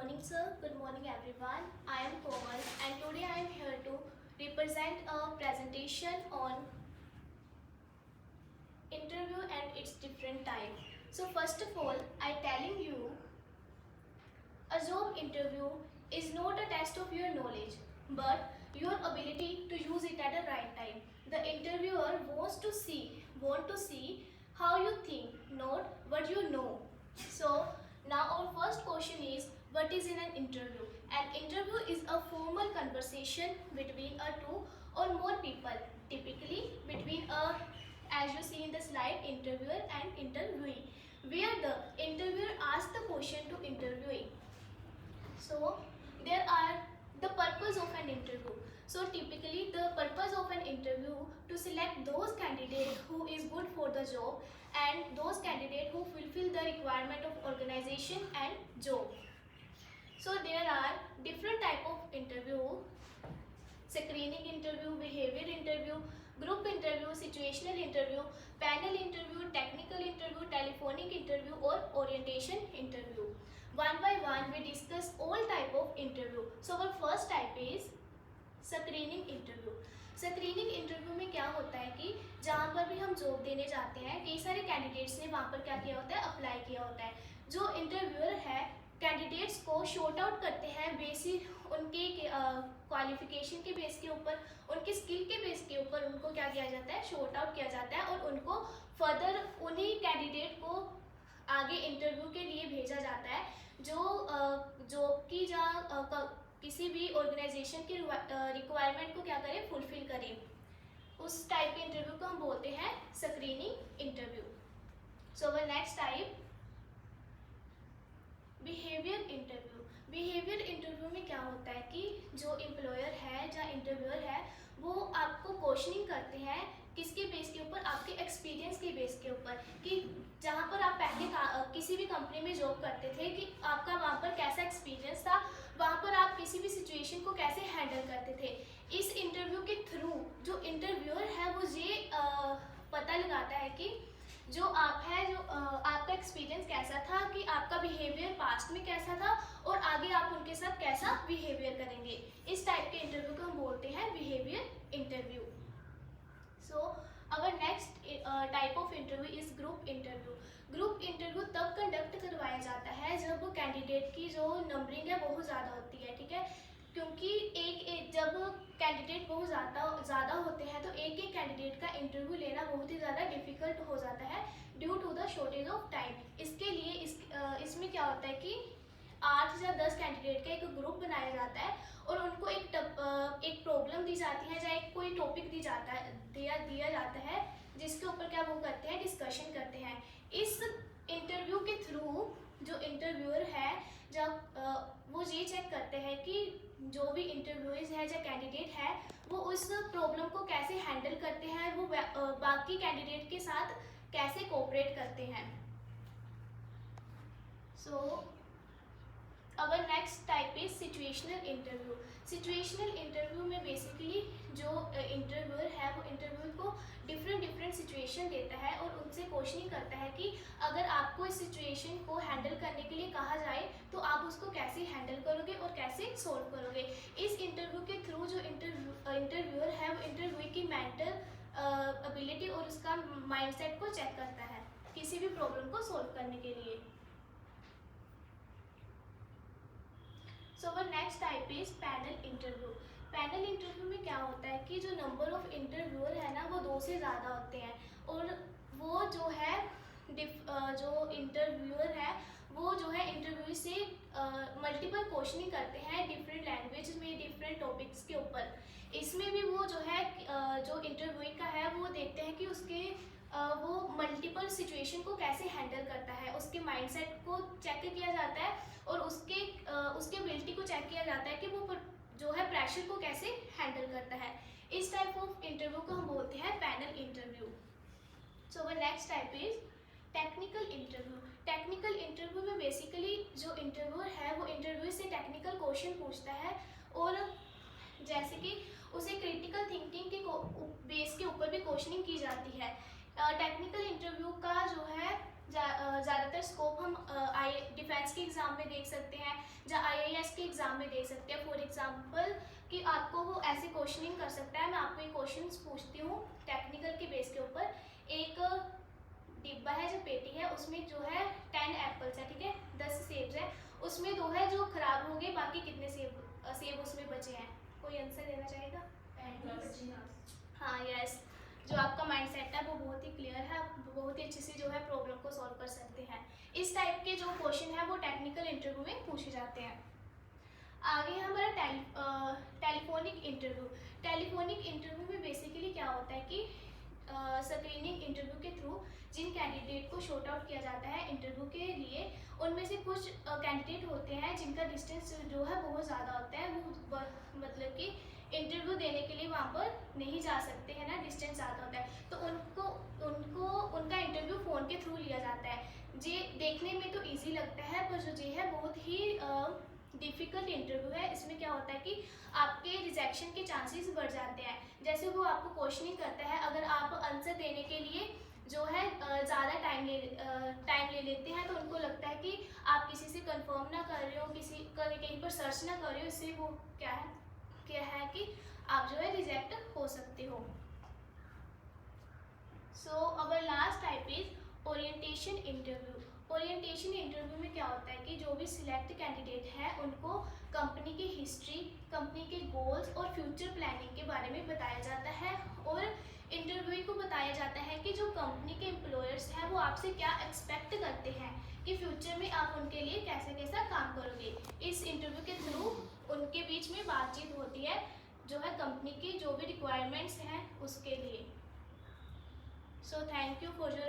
morning, sir. Good morning, everyone. I am Komal, and today I am here to represent a presentation on interview and its different type. So first of all, I telling you, a job interview is not a test of your knowledge, but your ability to use it at the right time. The interviewer want to see how you think, not what you know. So now our first question is, what is in an interview? An interview is a formal conversation between a two or more people, typically between a, as you see in the slide, interviewer and interviewee, where the interviewer asks the question to interviewee. So there are the purpose of an interview. So typically the purpose of an interview to select those candidates who is good for the job and those candidates who fulfill the requirement of organization and job. So there are different type of interview: screening interview, behavior interview, group interview, situational interview, panel interview, technical interview, telephonic interview or orientation interview. One by one we discuss all type of interview. So our first type is screening interview. Screening interview में क्या होता है कि जहाँ पर भी हम job देने जाते हैं, कई सारे कैंडिडेट्स ने वहाँ पर क्या किया होता है, अप्लाई किया होता है. जो इंटरव्यूअर है कैंडिडेट्स को शॉर्ट आउट करते हैं बेसिक उनके क्वालिफिकेशन के बेस के ऊपर, उनकी स्किल के बेस के ऊपर उनको क्या किया जाता है, शॉर्ट आउट किया जाता है और उनको फर्दर उन्हीं कैंडिडेट को आगे इंटरव्यू के लिए भेजा जाता है जो जॉब की किसी भी ऑर्गेनाइजेशन की रिक्वायरमेंट को क्या करें, फुलफिल करें. उस टाइप के इंटरव्यू को हम बोलते हैं screening interview. So our next type behaviour interview. Behaviour interview में क्या होता है कि जो एम्प्लॉयर है या इंटरव्यूअर है वो आपको क्वेश्चनिंग करते हैं किसके बेस के ऊपर, आपके एक्सपीरियंस के बेस के ऊपर, कि जहाँ पर आप पहले किसी भी कंपनी में जॉब करते थे कि आपका वहाँ पर कैसा एक्सपीरियंस था, वहाँ पर आप किसी भी सिचुएशन को कैसे हैंडल करते थे. इस इंटरव्यू के थ्रू जो इंटरव्यूअर है वो ये पता लगाता है कि जो आप है, जो आपका एक्सपीरियंस कैसा था, कि आपका बिहेवियर पास्ट में कैसा था और आगे आप उनके साथ कैसा बिहेवियर करेंगे. इस टाइप के इंटरव्यू को हम बोलते हैं behaviour interview. So our next type of interview is group interview. Group interview तब कंडक्ट करवाया जाता है जब कैंडिडेट की जो नंबरिंग है बहुत ज़्यादा होती है, ठीक है, क्योंकि जब कैंडिडेट बहुत ज़्यादा होते हैं तो एक एक कैंडिडेट का इंटरव्यू लेना बहुत ही ज़्यादा डिफिकल्ट हो जाता है due to the shortage of time. इसके लिए इसमें क्या होता है कि 8 या 10 कैंडिडेट का एक ग्रुप बनाया जाता है और उनको एक प्रॉब्लम दी जाती है या एक कोई टॉपिक दिया जाता है जिसके ऊपर क्या वो करते हैं, डिस्कशन करते हैं. इस इंटरव्यू के थ्रू जो इंटरव्यूअर है जब वो ये चेक करते हैं कि जो भी इंटरव्यूअर्स है या कैंडिडेट है वो उस प्रॉब्लम को कैसे हैंडल करते हैं, वो बाकी कैंडिडेट के साथ कैसे कोऑपरेट करते हैं. So our next type is situational interview. Situational interview में बेसिकली जो इंटरव्यूअर है वो इंटरव्यू को डिफरेंट सिचुएशन देता है और उनसे क्वेश्चनिंग करता है कि अगर आपको इस सिचुएशन को हैंडल करने के लिए कहा जाए तो आप उसको कैसे हैंडल करोगे और कैसे सॉल्व करोगे. इस इंटरव्यू के थ्रू जो इंटरव्यूअर है वो इंटरव्यू की मेंटल एबिलिटी और उसका माइंडसेट को चेक करता है किसी भी प्रॉब्लम को सॉल्व करने के लिए. So our next type is panel interview. Panel interview में क्या होता है कि जो नंबर ऑफ इंटरव्यूअर है ना वो 2 से ज़्यादा होते हैं और वो जो है जो इंटरव्यूअर है वो जो है इंटरव्यू से मल्टीपल क्वेश्चनिंग करते हैं डिफरेंट लैंग्वेज में, डिफरेंट टॉपिक्स के ऊपर. इसमें भी वो जो है जो इंटरव्यू का है वो देखते हैं कि उसके वो मल्टीपल सिचुएशन को कैसे हैंडल करता है, उसके माइंडसेट को चेक किया जाता है और उसके एबिलिटी को चेक किया जाता है कि वो जो है प्रेशर को कैसे हैंडल करता है. इस टाइप ऑफ इंटरव्यू को हम बोलते हैं panel interview. So our next type is technical interview. Technical interview में बेसिकली जो इंटरव्यूअर है वो इंटरव्यू से टेक्निकल क्वेश्चन पूछता है और जैसे कि उसे क्रिटिकल थिंकिंग के बेस के ऊपर भी क्वेश्चनिंग की जाती है. टेक्निकल इंटरव्यू का जो है ज़्यादातर स्कोप हम डिफेंस के एग्ज़ाम में देख सकते हैं या IAS के एग्ज़ाम में देख सकते हैं। फॉर एग्जांपल कि आपको वो ऐसे क्वेश्चनिंग कर सकता है। मैं आपको एक क्वेश्चन पूछती हूँ टेक्निकल के बेस के ऊपर। एक डिब्बा है जो पेटी है, उसमें जो है 10 एप्पल्स है, ठीक है, 10 सेब्स है, उसमें 2 है जो खराब हो गए, बाकी कितने सेब उसमें बचे हैं? कोई आंसर देना चाहेगा? हाँ यस, जो आपका माइंडसेट है वो बहुत ही क्लियर है, आप बहुत ही अच्छे से जो है प्रॉब्लम को सॉल्व कर सकते हैं। इस टाइप के जो क्वेश्चन है वो टेक्निकल इंटरव्यू में पूछे जाते हैं। आगे हमारा टेलीफोनिक इंटरव्यू। टेलीफोनिक इंटरव्यू में बेसिकली क्या होता है कि स्क्रीनिंग इंटरव्यू के थ्रू जिन कैंडिडेट को शॉर्ट आउट किया जाता है इंटरव्यू के लिए, उनमें से कुछ कैंडिडेट होते हैं जिनका डिस्टेंस जो है बहुत ज़्यादा होता है, वो मतलब कि इंटरव्यू देने के लिए वहाँ पर नहीं जा सकते हैं ना, डिस्टेंस ज़्यादा होता है, तो उनका इंटरव्यू फ़ोन के थ्रू लिया जाता है। जी देखने में तो ईजी लगता है, पर जो ये है बहुत ही डिफ़िकल्ट इंटरव्यू है। इसमें क्या होता है कि आपके रिजेक्शन के चांसेस बढ़ जाते हैं। जैसे वो आपको क्वेश्चनिंग करता है, अगर आप आंसर देने के लिए जो है ज़्यादा टाइम ले लेते हैं, तो उनको लगता है कि आप किसी से कंफर्म ना कर रहे हो, कहीं पर सर्च ना कर रहे हो, इससे वो क्या है कि आप जो है रिजेक्ट हो सकते हो। So our last type is orientation interview. Orientation interview में क्या होता है कि जो भी सिलेक्ट कैंडिडेट है उनको कंपनी की हिस्ट्री, कंपनी के गोल्स और फ्यूचर प्लानिंग के बारे में बताया जाता है, और इंटरव्यू को बताया जाता है कि जो कंपनी के एम्प्लॉयर्स हैं वो आपसे क्या एक्सपेक्ट करते हैं कि फ्यूचर में आप उनके लिए कैसा काम करोगे। इस इंटरव्यू के थ्रू उनके बीच में बातचीत होती है जो है कंपनी की जो भी रिक्वायरमेंट्स हैं उसके लिए। So thank you for your